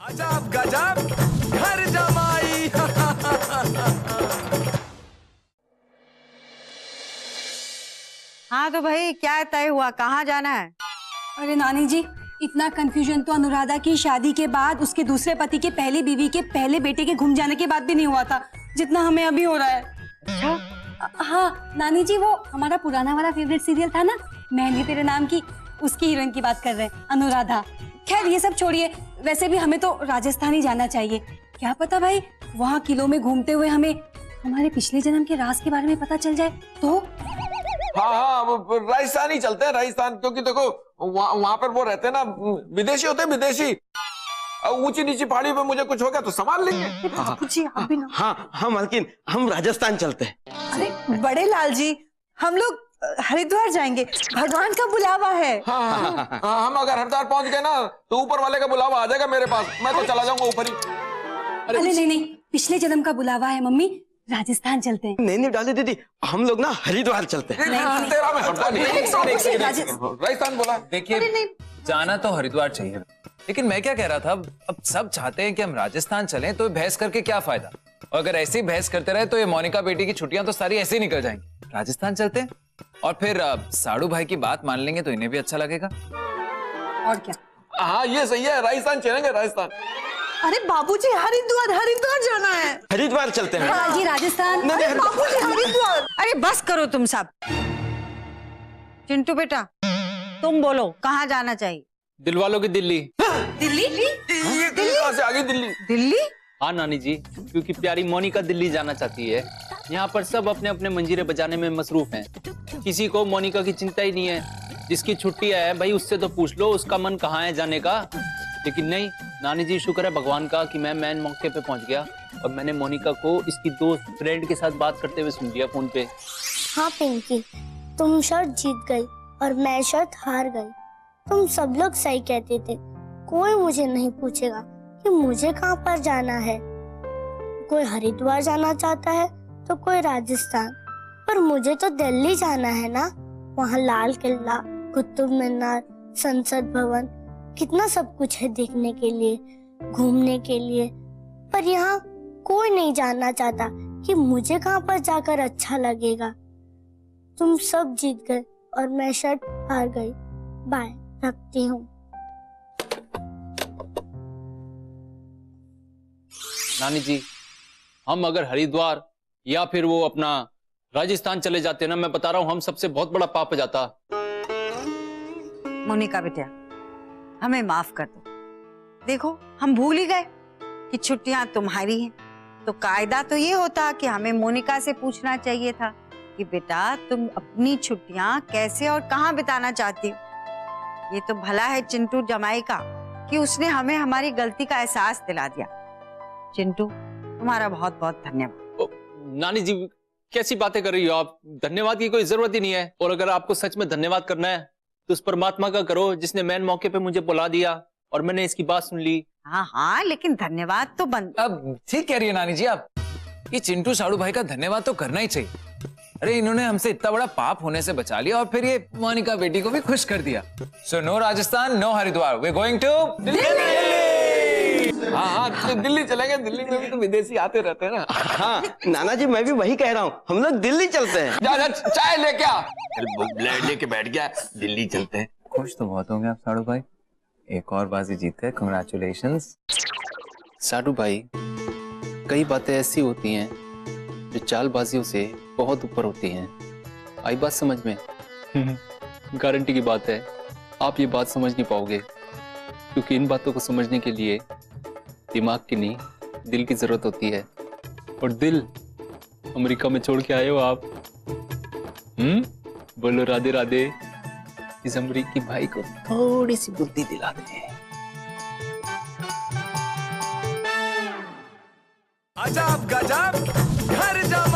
अजब गजब घर जमाई। हाँ तो भाई क्या तय हुआ, कहाँ जाना है? अरे नानी जी, इतना कंफ्यूजन तो अनुराधा की शादी के बाद उसके दूसरे पति के पहली बीवी के पहले बेटे के घूम जाने के बाद भी नहीं हुआ था जितना हमें अभी हो रहा है। अच्छा? हाँ नानी जी, वो हमारा पुराना वाला फेवरेट सीरियल था ना, मेहंदी तेरे नाम की, उसकी हीरोइन की बात कर रहे हैं, अनुराधा। खैर ये सब छोड़िए, वैसे भी हमें तो राजस्थान ही जाना चाहिए। क्या पता भाई, वहाँ किलों में घूमते हुए हमें हमारे पिछले जन्म के राज के बारे में पता चल जाए तो। हाँ राजस्थान ही चलते हैं, राजस्थान, क्योंकि देखो वहाँ पर वो रहते हैं ना, विदेशी होते हैं, विदेशी। ऊंची नीची पहाड़ी पे मुझे कुछ हो गया तो संभाल लेंगे। हाँ मालकिन, हम राजस्थान चलते हैं। अरे बड़े लाल जी, हम लोग हरिद्वार जाएंगे, भगवान का बुलावा है। हाँ, हम अगर हरिद्वार पहुंच गए ना तो ऊपर वाले का बुलावा आ जाएगा मेरे पास, मैं तो चला जाऊंगा ऊपर ही। अरे नहीं, पिछले जन्म का बुलावा है मम्मी, राजस्थान चलते हैं। नहीं डाले दीदी, हम लोग ना हरिद्वार चलते हैं। तेरा मैं हटवा नहीं, राजस्थान बोला। देखिए जाना तो हरिद्वार चाहिए, लेकिन मैं क्या कह रहा था, अब सब चाहते हैं कि हम राजस्थान चलें, तो बहस करके क्या फायदा। और अगर ऐसे ही बहस करते रहे तो ये मोनिका बेटी की छुट्टियां तो सारी ऐसे ही निकल जाएंगी। राजस्थान चलते हैं और फिर साड़ू भाई की बात मान लेंगे तो इन्हें भी अच्छा लगेगा। और क्या? हाँ ये सही है, राजस्थान चलेंगे, राजस्थान। अरे बाबूजी, हरिद्वार जाना है। हरिद्वार चलते हैं। हाँ, ये राजस्थान। बाबूजी हरिद्वार। अरे बस करो तुम सब। चिंटू बेटा तुम बोलो, कहाँ जाना चाहिए? दिल वालों की दिल्ली। दिल्ली? ये कहाँ से आ गई दिल्ली? दिल्ली? हाँ नानी जी, क्योंकि प्यारी मोनिका दिल्ली जाना चाहती है। यहाँ पर सब अपने अपने मंजीरे बजाने में मसरूफ हैं। किसी को मोनिका की चिंता ही नहीं है। जिसकी छुट्टी है भाई उससे तो पूछ लो उसका मन कहाँ है जाने का। लेकिन नहीं नानी जी, शुक्र है भगवान का कि मैं मैन मौके पे पहुंच गया और मैंने मोनिका को इसकी दोस्त फ्रेंड के साथ बात करते हुए सुन लिया फोन पे। हाँ पिंकी, तुम शर्त जीत गई और मैं शर्त हार गई। तुम सब लोग सही कहते थे, कोई मुझे नहीं पूछेगा कि मुझे कहाँ पर जाना है। कोई हरिद्वार जाना चाहता है तो कोई राजस्थान, पर मुझे तो दिल्ली जाना है ना। वहाँ लाल किला, कुतुब मीनार, संसद भवन, कितना सब कुछ है देखने के लिए, घूमने के लिए। पर यहाँ कोई नहीं जानना चाहता कि मुझे कहाँ पर जाकर अच्छा लगेगा। तुम सब जीत गए और मैं शर्त हार गई। बाय, रखती हूँ। नानी जी, हम अगर हरिद्वार या फिर वो अपना राजस्थान चले जाते ना, मैं बता रहा हूँ हम सबसे बहुत बड़ा पाप हो जाता। मोनिका बेटा हमें माफ कर दो। देखो हम भूल ही गए कि छुट्टियां तुम्हारी हैं, तो कायदा तो ये होता कि हमें मोनिका से पूछना चाहिए था कि बेटा तुम अपनी छुट्टियां कैसे और कहाँ बिताना चाहती हो। ये तो भला है चिंटू जमाई का कि उसने हमें हमारी गलती का एहसास दिला दिया। चिंटू तुम्हारा बहुत बहुत धन्यवाद। नानी जी कैसी बातें कर रही हो आप? धन्यवाद की कोई जरूरत ही नहीं है। और अगर आपको सच में धन्यवाद करना है तो उस परमात्मा का करो जिसने मैन मौके पे मुझे बुला दिया और मैंने इसकी बात सुन ली। हाँ लेकिन धन्यवाद तो बन। अब ठीक कह रही है नानी जी आप, ये चिंटू साड़ू भाई का धन्यवाद तो करना ही चाहिए। अरे इन्होंने हमसे इतना बड़ा पाप होने से बचा लिया और फिर ये मोनिका बेटी को भी खुश कर दिया। So no Rajasthan, no Haridwar, we going to Delhi. हाँ दिल्ली चलेंगे, दिल्ली में भी तो विदेशी आते रहते हैं ना। हाँ नाना जी, मैं भी वही कह रहा हूँ, हम लोग दिल्ली चलते हैं। जा चाय लेके आ। ब्लेड लेके बैठ गया, दिल्ली चलते हैं। खुश तो बहुत होंगे आप साड़ू भाई, एक और बाजी जीत गए, कांग्रेचुलेशंस। साडू भाई, कई बातें ऐसी होती हैं जो चालबाजियों से बहुत ऊपर होती हैं। आई बात समझ में? गारंटी की बात है आप ये बात समझ नहीं पाओगे, क्योंकि इन बातों को समझने के लिए दिमाग की नहीं दिल की जरूरत होती है। और दिल अमेरिका में छोड़ के आए हो आप। बोलो राधे राधे। इस अमेरिकी भाई को थोड़ी सी बुद्धि दिला दे। अजब गजब घर जमा।